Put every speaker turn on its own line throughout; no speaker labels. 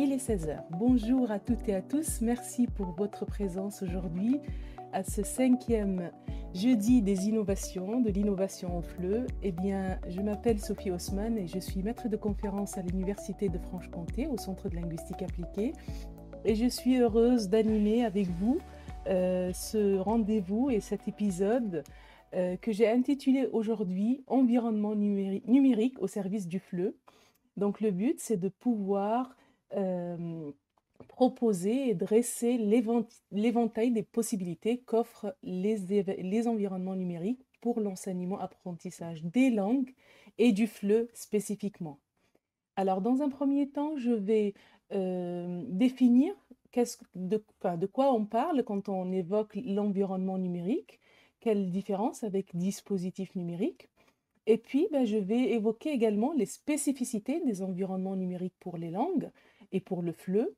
il est 16 heures. Bonjour à toutes et à tous. Merci pour votre présence aujourd'hui à ce 5e jeudi des innovations, de l'innovation au FLE. Eh bien, je m'appelle Sophie Haussmann et je suis maître de conférence à l'Université de Franche-Comté au Centre de linguistique appliquée. Et je suis heureuse d'animer avec vous ce rendez-vous et cet épisode que j'ai intitulé aujourd'hui Environnement numérique au service du FLE. Donc le but, c'est de pouvoir proposer et dresser l'éventail des possibilités qu'offrent les environnements numériques pour l'enseignement-apprentissage des langues et du FLE spécifiquement. Alors, dans un premier temps, je vais définir de quoi on parle quand on évoque l'environnement numérique, quelle différence avec dispositif numérique. Et puis, je vais évoquer également les spécificités des environnements numériques pour les langues et pour le FLE.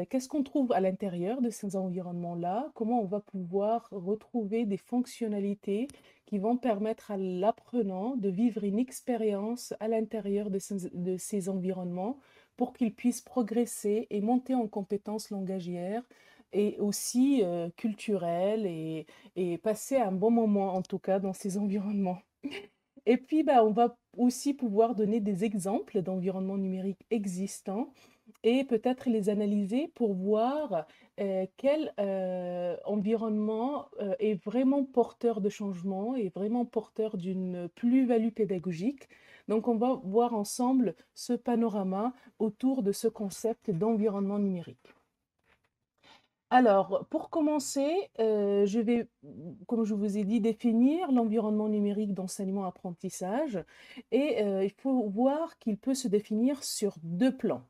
Qu'est-ce qu'on trouve à l'intérieur de ces environnements-là? Comment on va pouvoir retrouver des fonctionnalités qui vont permettre à l'apprenant de vivre une expérience à l'intérieur de ces environnements pour qu'il puisse progresser et monter en compétences langagières et aussi culturelles et passer un bon moment en tout cas dans ces environnements. Et puis, on va aussi pouvoir donner des exemples d'environnements numériques existants et peut-être les analyser pour voir quel environnement est vraiment porteur de changement et vraiment porteur d'une plus-value pédagogique. Donc, on va voir ensemble ce panorama autour de ce concept d'environnement numérique. Alors, pour commencer, je vais, comme je vous ai dit, définir l'environnement numérique d'enseignement-apprentissage et il faut voir qu'il peut se définir sur 2 plans.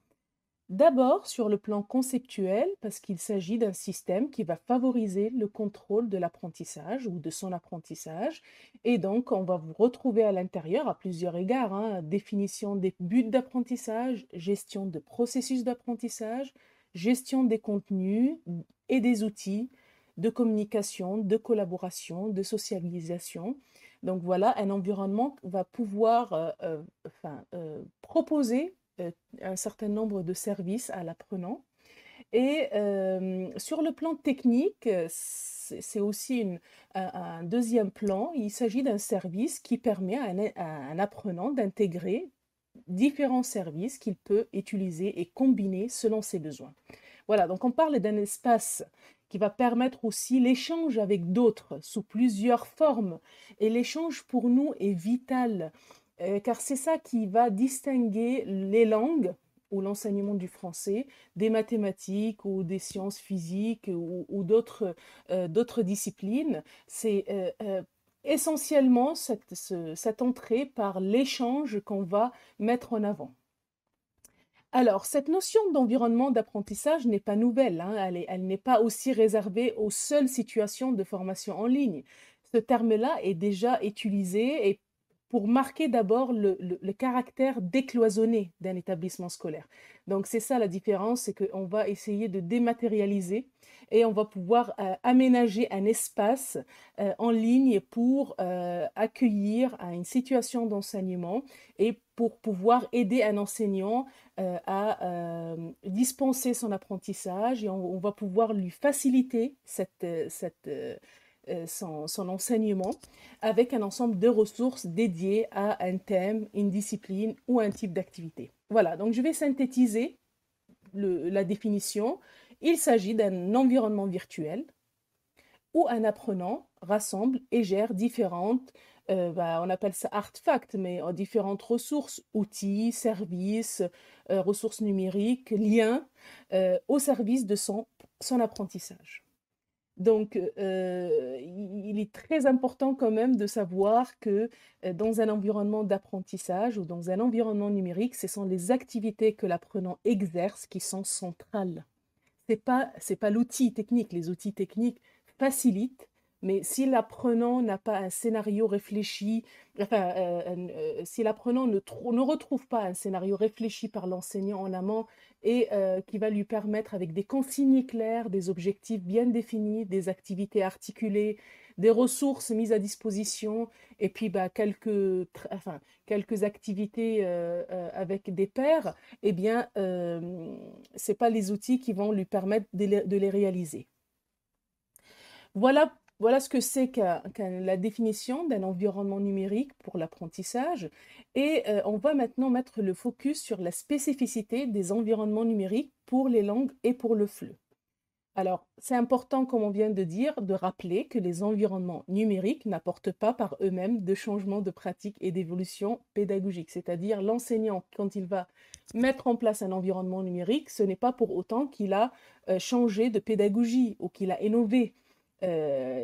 D'abord, sur le plan conceptuel, parce qu'il s'agit d'un système qui va favoriser le contrôle de l'apprentissage ou de son apprentissage. Et donc, on va vous retrouver à l'intérieur à plusieurs égards, définition des buts d'apprentissage, gestion de processus d'apprentissage, gestion des contenus et des outils de communication, de collaboration, de socialisation. Donc voilà, un environnement va pouvoir proposer un certain nombre de services à l'apprenant. Et sur le plan technique, c'est aussi un deuxième plan. Il s'agit d'un service qui permet à un apprenant d'intégrer différents services qu'il peut utiliser et combiner selon ses besoins. Voilà, donc on parle d'un espace qui va permettre aussi l'échange avec d'autres sous plusieurs formes. Et l'échange pour nous est vital, car c'est ça qui va distinguer les langues ou l'enseignement du français des mathématiques ou des sciences physiques ou d'autres disciplines. C'est essentiellement cette entrée par l'échange qu'on va mettre en avant. Alors, cette notion d'environnement d'apprentissage n'est pas nouvelle, elle n'est pas aussi réservée aux seules situations de formation en ligne. Ce terme-là est déjà utilisé et pour marquer d'abord le caractère décloisonné d'un établissement scolaire. Donc c'est ça la différence, c'est qu'on va essayer de dématérialiser et on va pouvoir aménager un espace en ligne pour accueillir une situation d'enseignement et pour pouvoir aider un enseignant à dispenser son apprentissage et on va pouvoir lui faciliter son enseignement avec un ensemble de ressources dédiées à un thème, une discipline ou un type d'activité. Voilà, donc je vais synthétiser la définition. Il s'agit d'un environnement virtuel où un apprenant rassemble et gère différentes, on appelle ça artefacts, mais différentes ressources, outils, services, ressources numériques, liens, au service de son apprentissage. Donc, il est très important quand même de savoir que dans un environnement d'apprentissage ou dans un environnement numérique, ce sont les activités que l'apprenant exerce qui sont centrales. C'est pas l'outil technique. Les outils techniques facilitent, mais si l'apprenant n'a pas un scénario réfléchi, si l'apprenant ne retrouve pas un scénario réfléchi par l'enseignant en amont et qui va lui permettre avec des consignes claires, des objectifs bien définis, des activités articulées, des ressources mises à disposition et puis bah, quelques activités avec des pairs, eh bien, ce n'est pas les outils qui vont lui permettre de les réaliser. Voilà ce que c'est la définition d'un environnement numérique pour l'apprentissage. Et on va maintenant mettre le focus sur la spécificité des environnements numériques pour les langues et pour le FLE. Alors, c'est important, comme on vient de dire, de rappeler que les environnements numériques n'apportent pas par eux-mêmes de changement de pratique et d'évolution pédagogique. C'est-à-dire, l'enseignant, quand il va mettre en place un environnement numérique, ce n'est pas pour autant qu'il a changé de pédagogie ou qu'il a innové.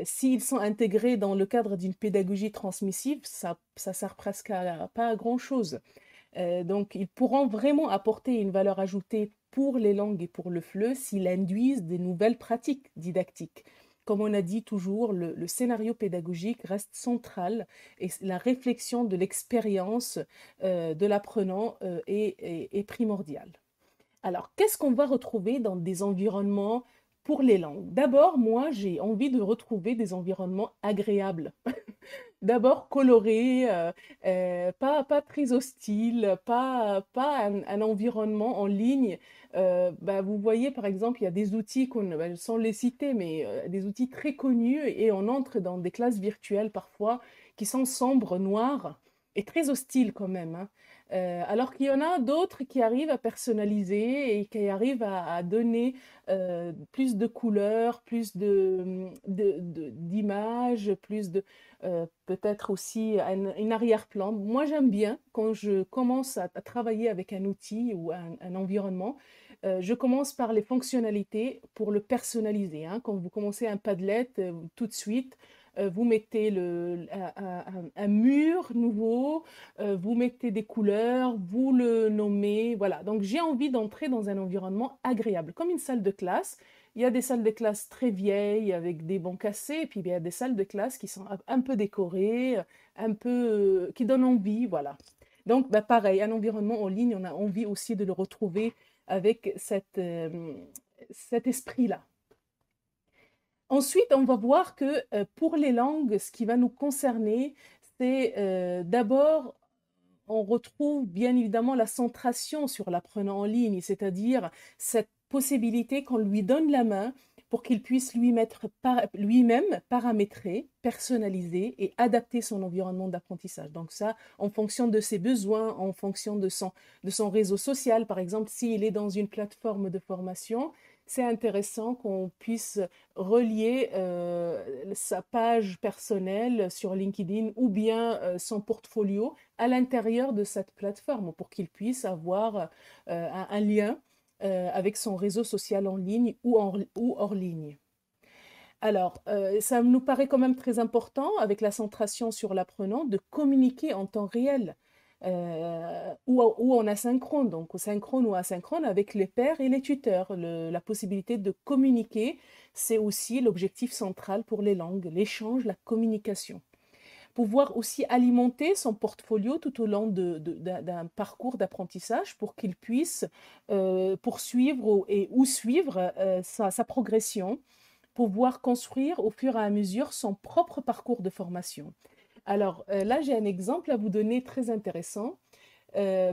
S'ils sont intégrés dans le cadre d'une pédagogie transmissive, ça sert presque pas à grand-chose. Donc, ils pourront vraiment apporter une valeur ajoutée pour les langues et pour le FLE s'ils induisent des nouvelles pratiques didactiques. Comme on a dit toujours, le scénario pédagogique reste central et la réflexion de l'expérience de l'apprenant est primordiale. Alors, qu'est-ce qu'on va retrouver dans des environnements pour les langues? D'abord, moi, j'ai envie de retrouver des environnements agréables. D'abord colorés, pas très hostiles, pas un environnement en ligne. Bah, vous voyez, par exemple, il y a des outils, bah, sans les citer, mais des outils très connus, et on entre dans des classes virtuelles parfois qui sont sombres, noires, et très hostiles quand même, hein. Alors qu'il y en a d'autres qui arrivent à personnaliser et qui arrivent à donner plus de couleurs, plus d'images, plus de peut-être aussi un arrière-plan. Moi, j'aime bien quand je commence à travailler avec un outil ou un environnement, je commence par les fonctionnalités pour le personnaliser, hein. Quand vous commencez un Padlet, tout de suite, vous mettez un mur nouveau, vous mettez des couleurs, vous le nommez, voilà. Donc j'ai envie d'entrer dans un environnement agréable, comme une salle de classe. Il y a des salles de classe très vieilles avec des bancs cassés, et puis il y a des salles de classe qui sont un peu décorées, qui donnent envie, voilà. Donc bah, pareil, un environnement en ligne, on a envie aussi de le retrouver avec cet esprit-là. Ensuite, on va voir que pour les langues, ce qui va nous concerner, c'est d'abord, on retrouve bien évidemment la centration sur l'apprenant en ligne, c'est-à-dire cette possibilité qu'on lui donne la main pour qu'il puisse lui-même paramétrer, personnaliser et adapter son environnement d'apprentissage. Donc ça, en fonction de ses besoins, en fonction de son réseau social, par exemple, s'il est dans une plateforme de formation, c'est intéressant qu'on puisse relier sa page personnelle sur LinkedIn ou bien son portfolio à l'intérieur de cette plateforme pour qu'il puisse avoir un lien avec son réseau social en ligne ou hors ligne. Alors, ça nous paraît quand même très important, avec la centration sur l'apprenant, de communiquer en temps réel ou en asynchrone, donc au synchrone ou asynchrone avec les pairs et les tuteurs. La possibilité de communiquer, c'est aussi l'objectif central pour les langues, l'échange, la communication. Pouvoir aussi alimenter son portfolio tout au long d'un parcours d'apprentissage pour qu'il puisse poursuivre ou suivre sa progression, pouvoir construire au fur et à mesure son propre parcours de formation. Alors là, j'ai un exemple à vous donner très intéressant.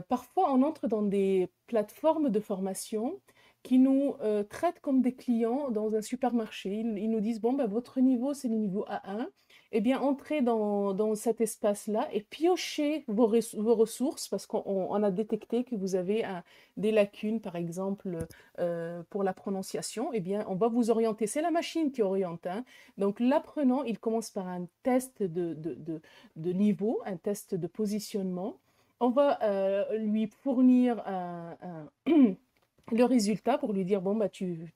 Parfois, on entre dans des plateformes de formation qui nous traitent comme des clients dans un supermarché. Ils nous disent, bon, ben, votre niveau, c'est le niveau A1. Eh bien, entrez dans cet espace-là et piochez vos ressources parce qu'on a détecté que vous avez des lacunes, par exemple, pour la prononciation. Eh bien, on va vous orienter. C'est la machine qui oriente, hein. Donc, l'apprenant, il commence par un test de niveau, un test de positionnement. On va lui fournir le résultat pour lui dire, bon, bah, tu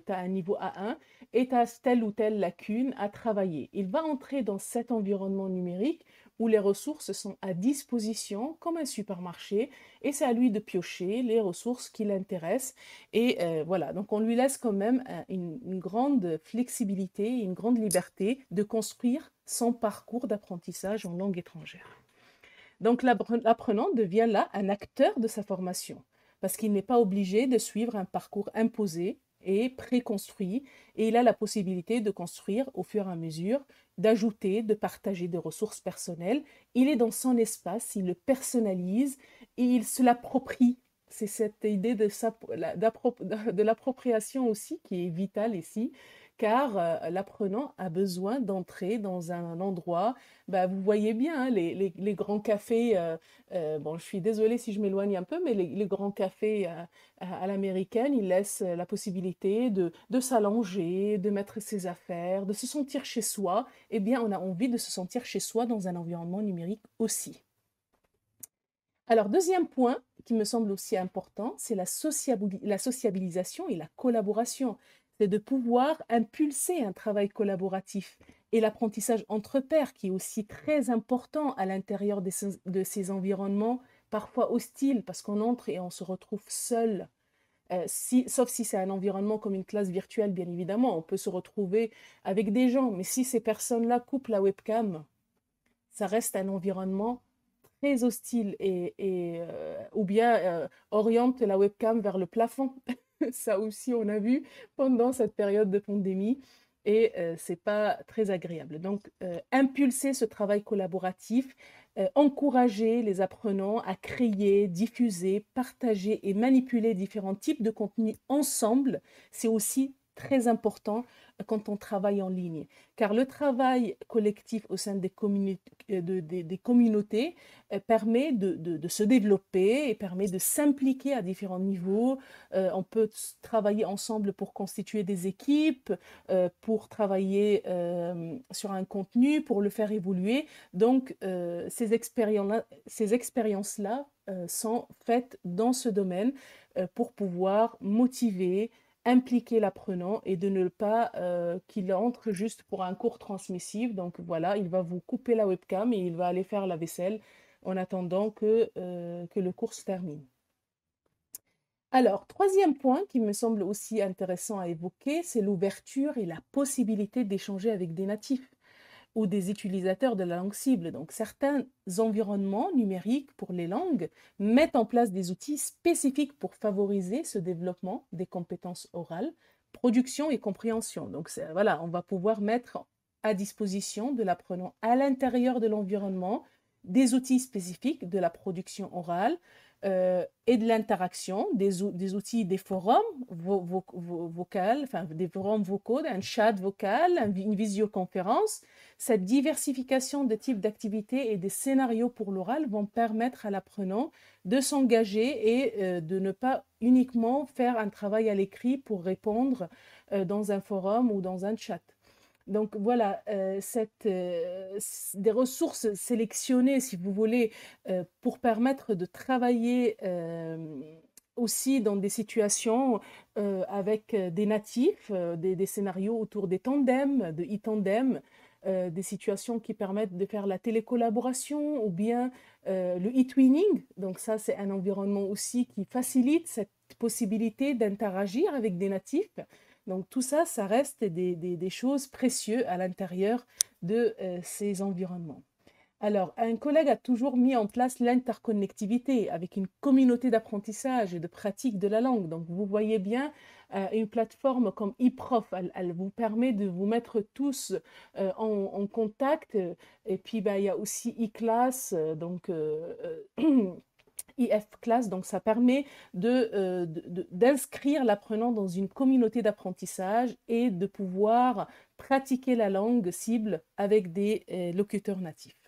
as un niveau A1 et tu as telle ou telle lacune à travailler. Il va entrer dans cet environnement numérique où les ressources sont à disposition comme un supermarché et c'est à lui de piocher les ressources qui l'intéressent. Et voilà, donc on lui laisse quand même une grande flexibilité, une grande liberté de construire son parcours d'apprentissage en langue étrangère. Donc l'apprenant devient là un acteur de sa formation parce qu'il n'est pas obligé de suivre un parcours imposé et préconstruit et il a la possibilité de construire au fur et à mesure d'ajouter, de partager des ressources personnelles. Il est dans son espace, il le personnalise et il se l'approprie. C'est cette idée de l'appropriation aussi qui est vitale ici, car l'apprenant a besoin d'entrer dans un endroit, bah, vous voyez bien, hein, les grands cafés, bon, je suis désolée si je m'éloigne un peu, mais les grands cafés à l'américaine, ils laissent la possibilité de s'allonger, de mettre ses affaires, de se sentir chez soi. Eh bien, on a envie de se sentir chez soi dans un environnement numérique aussi. Alors, deuxième point qui me semble aussi important, c'est la sociabilisation et la collaboration. C'est de pouvoir impulser un travail collaboratif et l'apprentissage entre pairs qui est aussi très important à l'intérieur de ces environnements parfois hostiles parce qu'on entre et on se retrouve seul. Sauf si c'est un environnement comme une classe virtuelle, bien évidemment, on peut se retrouver avec des gens, mais si ces personnes-là coupent la webcam, ça reste un environnement très hostile ou bien oriente la webcam vers le plafond. Ça aussi, on a vu pendant cette période de pandémie et c'est pas très agréable. Donc, impulser ce travail collaboratif, encourager les apprenants à créer, diffuser, partager et manipuler différents types de contenus ensemble, c'est aussi très important quand on travaille en ligne. Car le travail collectif au sein des communautés permet de se développer et permet de s'impliquer à différents niveaux. On peut travailler ensemble pour constituer des équipes, pour travailler sur un contenu, pour le faire évoluer. Donc, ces expériences-là sont faites dans ce domaine pour pouvoir motiver, impliquer l'apprenant et de ne pas qu'il entre juste pour un cours transmissif. Donc voilà, il va vous couper la webcam et il va aller faire la vaisselle en attendant que le cours se termine. Alors, troisième point qui me semble aussi intéressant à évoquer, c'est l'ouverture et la possibilité d'échanger avec des natifs ou des utilisateurs de la langue cible. Donc, certains environnements numériques pour les langues mettent en place des outils spécifiques pour favoriser ce développement des compétences orales, production et compréhension. Donc, voilà, on va pouvoir mettre à disposition de l'apprenant à l'intérieur de l'environnement des outils spécifiques de la production orale, et de l'interaction, des outils, des forums vocaux, enfin des forums vocaux, un chat vocal, une visioconférence. Cette diversification de types d'activités et des scénarios pour l'oral vont permettre à l'apprenant de s'engager et de ne pas uniquement faire un travail à l'écrit pour répondre dans un forum ou dans un chat. Donc voilà, des ressources sélectionnées, si vous voulez, pour permettre de travailler aussi dans des situations avec des natifs, des scénarios autour des tandems, de e-tandem, des situations qui permettent de faire la télécollaboration ou bien le e-twinning. Donc ça, c'est un environnement aussi qui facilite cette possibilité d'interagir avec des natifs. Donc tout ça, ça reste des choses précieuses à l'intérieur de ces environnements. Alors, un collègue a toujours mis en place l'interconnectivité avec une communauté d'apprentissage et de pratique de la langue. Donc, vous voyez bien, une plateforme comme eProf, elle vous permet de vous mettre tous en contact. Et puis, bah, il y a aussi eClass, IF Class, donc ça permet d'inscrire l'apprenant dans une communauté d'apprentissage et de pouvoir pratiquer la langue cible avec des locuteurs natifs.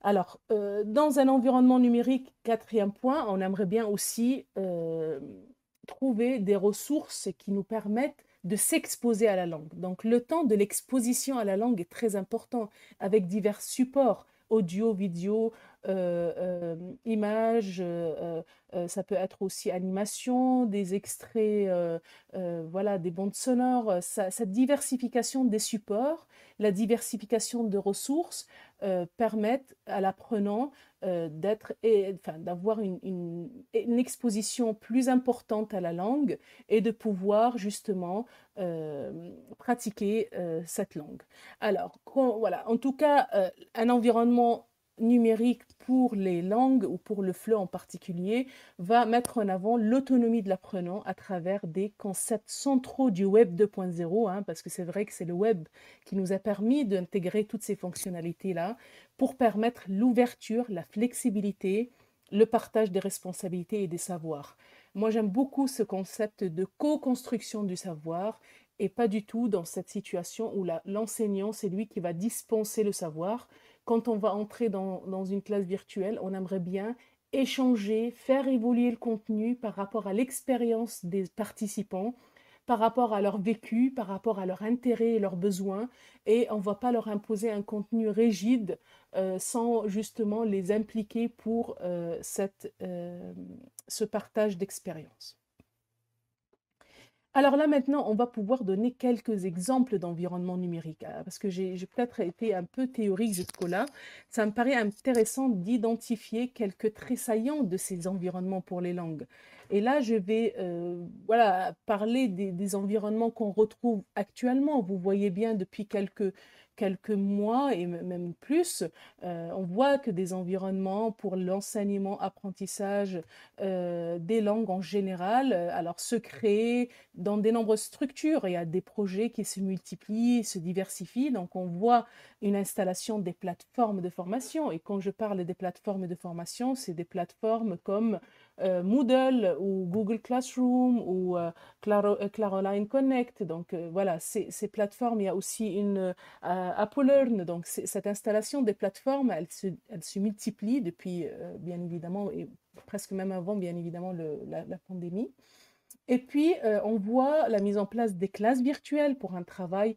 Alors, dans un environnement numérique, quatrième point, on aimerait bien aussi trouver des ressources qui nous permettent de s'exposer à la langue. Donc, le temps de l'exposition à la langue est très important avec divers supports, audio, vidéo, images, ça peut être aussi animation, des extraits, voilà, des bandes sonores. Cette diversification des supports, la diversification de ressources permettent à l'apprenant d'avoir une exposition plus importante à la langue et de pouvoir justement pratiquer cette langue. Alors, voilà, en tout cas, un environnement numérique pour les langues ou pour le FLE en particulier va mettre en avant l'autonomie de l'apprenant à travers des concepts centraux du Web 2.0, hein, parce que c'est vrai que c'est le web qui nous a permis d'intégrer toutes ces fonctionnalités-là pour permettre l'ouverture, la flexibilité, le partage des responsabilités et des savoirs. Moi, j'aime beaucoup ce concept de co-construction du savoir et pas du tout dans cette situation où l'enseignant, c'est lui qui va dispenser le savoir. Quand on va entrer dans une classe virtuelle, on aimerait bien échanger, faire évoluer le contenu par rapport à l'expérience des participants, par rapport à leur vécu, par rapport à leurs intérêts et leurs besoins, et on ne va pas leur imposer un contenu rigide sans justement les impliquer pour ce partage d'expérience. Alors là, maintenant, on va pouvoir donner quelques exemples d'environnement numérique, parce que j'ai peut-être été un peu théorique jusque-là. Ça me paraît intéressant d'identifier quelques traits saillants de ces environnements pour les langues. Et là, je vais voilà, parler des environnements qu'on retrouve actuellement. Vous voyez bien depuis quelques mois et même plus, on voit que des environnements pour l'enseignement, apprentissage des langues en général, alors se créent dans de nombreuses structures. Il y a des projets qui se multiplient, se diversifient. Donc, on voit une installation des plateformes de formation. Et quand je parle des plateformes de formation, c'est des plateformes comme Moodle ou Google Classroom ou Claroline Connect. Donc, voilà, ces plateformes, il y a aussi une Apple Learn. Donc, cette installation des plateformes, elle se multiplie depuis, bien évidemment, et presque même avant, bien évidemment, la pandémie. Et puis, on voit la mise en place des classes virtuelles pour un travail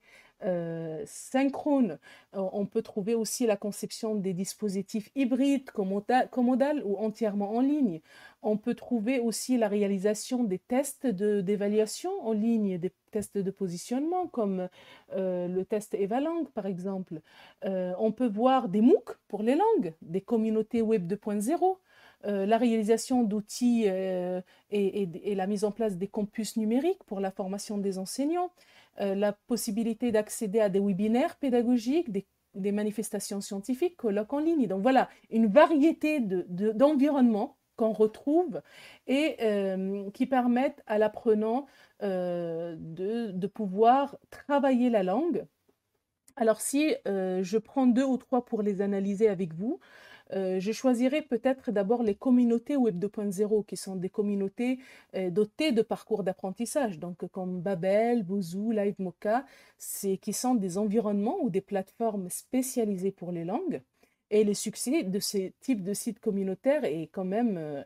synchrone. On peut trouver aussi la conception des dispositifs hybrides, commodales ou entièrement en ligne. On peut trouver aussi la réalisation des tests d'évaluation en ligne, des tests de positionnement comme le test Evalang par exemple. On peut voir des MOOC pour les langues, des communautés Web 2.0. La réalisation d'outils et la mise en place des campus numériques pour la formation des enseignants, la possibilité d'accéder à des webinaires pédagogiques, des manifestations scientifiques, colloques en ligne. Donc voilà, une variété d'environnements qu'on retrouve et qui permettent à l'apprenant de pouvoir travailler la langue. Alors si je prends 2 ou 3 pour les analyser avec vous, je choisirais peut-être d'abord les communautés Web 2.0, qui sont des communautés dotées de parcours d'apprentissage, donc comme Babel, Bouzou, LiveMocha, qui sont des environnements ou des plateformes spécialisées pour les langues. Et le succès de ces types de sites communautaires est quand même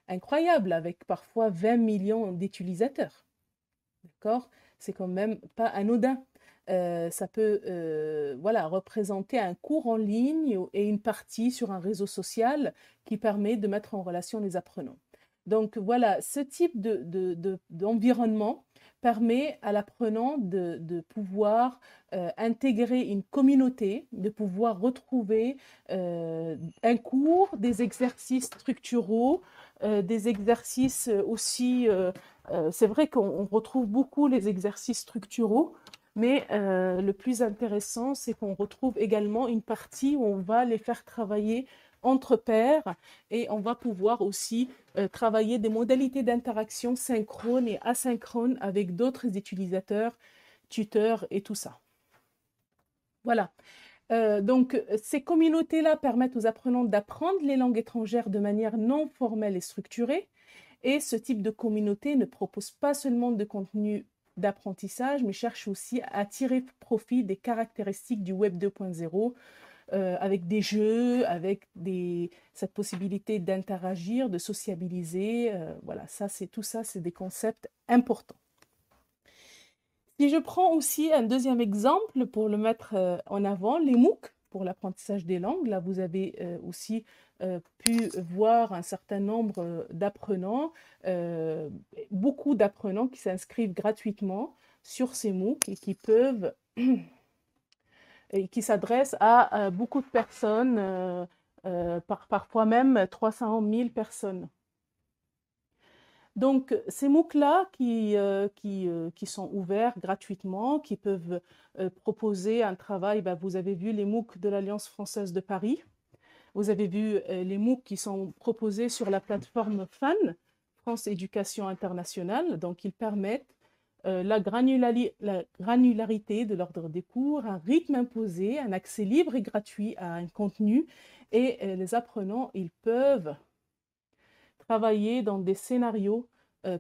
incroyable, avec parfois 20 millions d'utilisateurs. D'accord? C'est quand même pas anodin. Ça peut voilà, représenter un cours en ligne et une partie sur un réseau social qui permet de mettre en relation les apprenants. Donc voilà, ce type d'environnement permet à l'apprenant de pouvoir intégrer une communauté, de pouvoir retrouver un cours, des exercices structuraux, des exercices aussi, c'est vrai qu'on retrouve beaucoup les exercices structuraux, mais le plus intéressant, c'est qu'on retrouve également une partie où on va les faire travailler entre pairs et on va pouvoir aussi travailler des modalités d'interaction synchrone et asynchrone avec d'autres utilisateurs, tuteurs et tout ça. Voilà. Donc, ces communautés-là permettent aux apprenants d'apprendre les langues étrangères de manière non formelle et structurée. Et ce type de communauté ne propose pas seulement de contenu d'apprentissage, mais cherche aussi à tirer profit des caractéristiques du Web 2.0 avec des jeux, avec cette possibilité d'interagir, de sociabiliser. Voilà, tout ça, c'est des concepts importants. Si je prends aussi un deuxième exemple pour le mettre en avant, les MOOC pour l'apprentissage des langues. Là, vous avez aussi pu voir un certain nombre d'apprenants, beaucoup d'apprenants qui s'inscrivent gratuitement sur ces MOOC et qui peuvent et qui s'adressent à beaucoup de personnes, parfois même 300 000 personnes. Donc, ces MOOC-là qui sont ouverts gratuitement, qui peuvent proposer un travail, vous avez vu les MOOC de l'Alliance française de Paris. Vous avez vu les MOOC qui sont proposés sur la plateforme FAN, France Éducation Internationale. Donc, ils permettent la granularité de l'ordre des cours, un rythme imposé, un accès libre et gratuit à un contenu. Et les apprenants, ils peuvent travailler dans des scénarios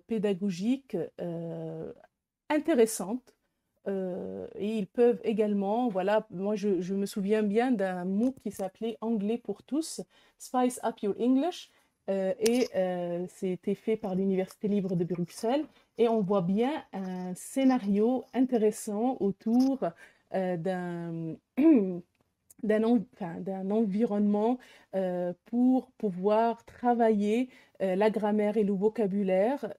pédagogiques intéressantes. Et ils peuvent également, voilà, moi je me souviens bien d'un MOOC qui s'appelait Anglais pour tous, Spice Up Your English, c'était fait par l'Université libre de Bruxelles, et on voit bien un scénario intéressant autour d'un d'un environnement pour pouvoir travailler la grammaire et le vocabulaire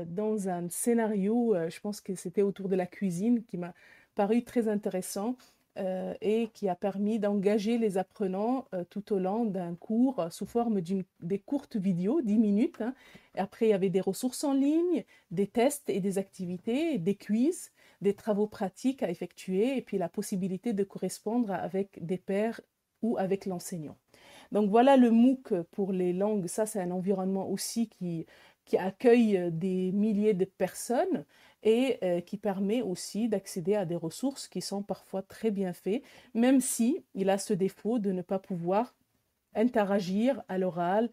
dans un scénario, je pense que c'était autour de la cuisine, qui m'a paru très intéressant et qui a permis d'engager les apprenants tout au long d'un cours sous forme des courtes vidéos, 10 minutes, hein. Et après, il y avait des ressources en ligne, des tests et des activités, des quiz, des travaux pratiques à effectuer et puis la possibilité de correspondre avec des pairs ou avec l'enseignant. Donc voilà le MOOC pour les langues. Ça, c'est un environnement aussi qui accueille des milliers de personnes et qui permet aussi d'accéder à des ressources qui sont parfois très bien faites, même si il a ce défaut de ne pas pouvoir interagir à l'oral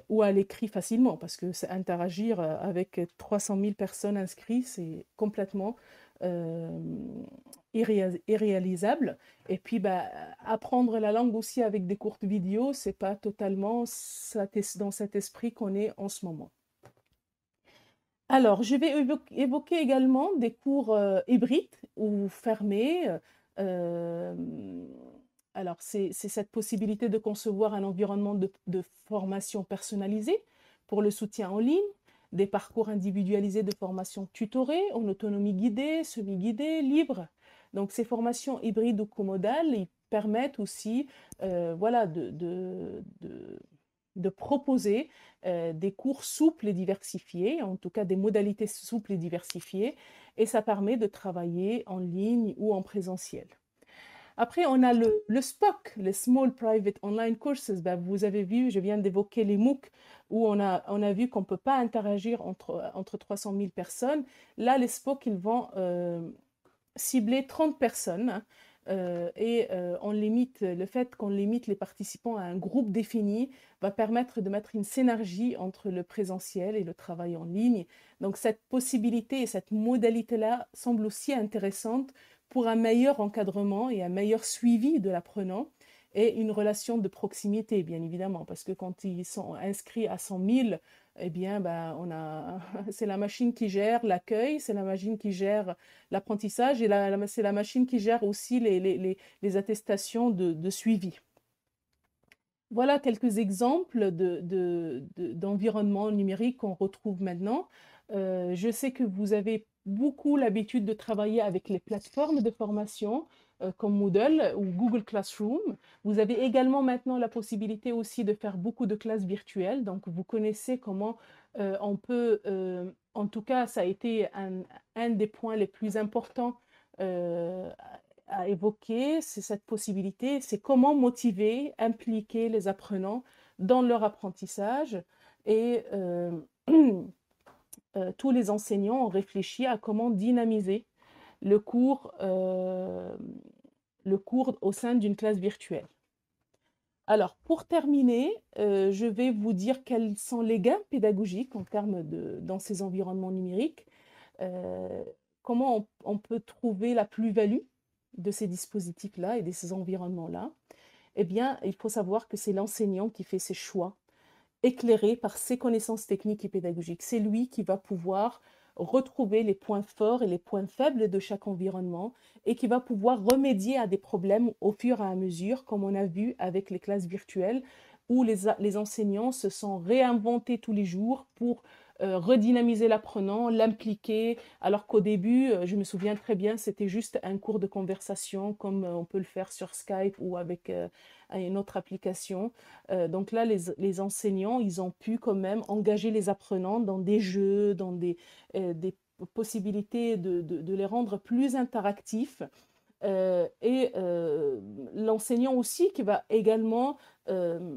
ou à l'écrit facilement, parce que interagir avec 300 000 personnes inscrites, c'est complètement euh, irréalisable. Et puis, bah, apprendre la langue aussi avec des courtes vidéos, c'est pas totalement dans cet esprit qu'on est en ce moment. Alors, je vais évoquer également des cours hybrides ou fermés. euh, alors, c'est cette possibilité de concevoir un environnement de formation personnalisé pour le soutien en ligne, des parcours individualisés de formation tutorée, en autonomie guidée, semi-guidée, libre. Donc, ces formations hybrides ou comodales, ils permettent aussi voilà, de proposer des cours souples et diversifiés, en tout cas des modalités souples et diversifiées, et ça permet de travailler en ligne ou en présentiel. Après, on a le SPOC, le Small Private Online Courses. Ben, vous avez vu, je viens d'évoquer les MOOC où on a vu qu'on ne peut pas interagir entre 300 000 personnes. Là, les SPOC, ils vont cibler 30 personnes, hein, on limite, le fait qu'on limite les participants à un groupe défini va permettre de mettre une synergie entre le présentiel et le travail en ligne. Donc cette possibilité et cette modalité-là semble aussi intéressante pour un meilleur encadrement et un meilleur suivi de l'apprenant et une relation de proximité, bien évidemment, parce que quand ils sont inscrits à 100 000, eh bien, ben, c'est la machine qui gère l'accueil, c'est la machine qui gère l'apprentissage et c'est la machine qui gère aussi les attestations de suivi. Voilà quelques exemples d'environnements numériques qu'on retrouve maintenant. Je sais que vous avez beaucoup l'habitude de travailler avec les plateformes de formation comme Moodle ou Google Classroom. Vous avez également maintenant la possibilité aussi de faire beaucoup de classes virtuelles. Donc, vous connaissez comment on peut, en tout cas, ça a été un des points les plus importants euh, à évoquer, c'est cette possibilité, c'est comment motiver, impliquer les apprenants dans leur apprentissage. Et tous les enseignants ont réfléchi à comment dynamiser le le cours au sein d'une classe virtuelle. Alors, pour terminer, je vais vous dire quels sont les gains pédagogiques en termes dans ces environnements numériques, euh, comment on peut trouver la plus-value de ces dispositifs-là et de ces environnements-là. Eh bien, il faut savoir que c'est l'enseignant qui fait ses choix, éclairé par ses connaissances techniques et pédagogiques. C'est lui qui va pouvoir retrouver les points forts et les points faibles de chaque environnement et qui va pouvoir remédier à des problèmes au fur et à mesure, comme on a vu avec les classes virtuelles, où les enseignants se sont réinventés tous les jours pour redynamiser l'apprenant, l'impliquer, alors qu'au début, je me souviens très bien, c'était juste un cours de conversation comme on peut le faire sur Skype ou avec une autre application. Donc là, les enseignants, ils ont pu quand même engager les apprenants dans des jeux, dans des possibilités de les rendre plus interactifs. Et l'enseignant aussi qui va également euh,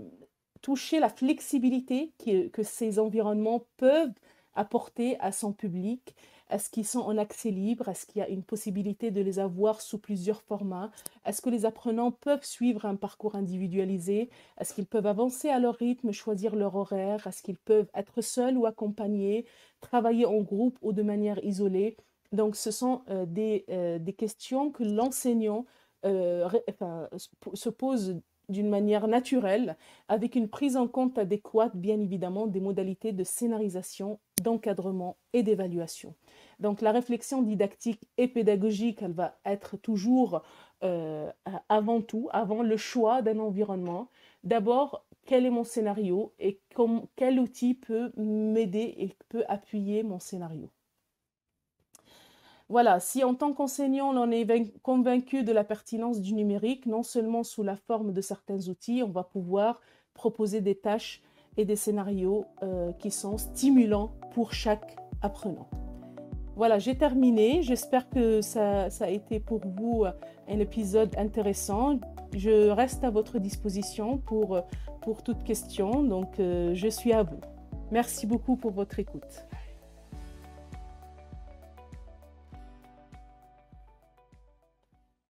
toucher la flexibilité que ces environnements peuvent apporter à son public. Est-ce qu'ils sont en accès libre? Est-ce qu'il y a une possibilité de les avoir sous plusieurs formats? Est-ce que les apprenants peuvent suivre un parcours individualisé? Est-ce qu'ils peuvent avancer à leur rythme, choisir leur horaire? Est-ce qu'ils peuvent être seuls ou accompagnés, travailler en groupe ou de manière isolée? Donc, ce sont des questions que l'enseignant se pose d'une manière naturelle, avec une prise en compte adéquate, bien évidemment, des modalités de scénarisation, d'encadrement et d'évaluation. Donc la réflexion didactique et pédagogique, elle va être toujours avant tout, avant le choix d'un environnement. D'abord, quel est mon scénario et quel outil peut m'aider et peut appuyer mon scénario. Voilà, si en tant qu'enseignant, on est convaincu de la pertinence du numérique, non seulement sous la forme de certains outils, on va pouvoir proposer des tâches et des scénarios qui sont stimulants pour chaque apprenant. Voilà, j'ai terminé. J'espère que ça a été pour vous un épisode intéressant. Je reste à votre disposition pour toute question, donc je suis à vous. Merci beaucoup pour votre écoute.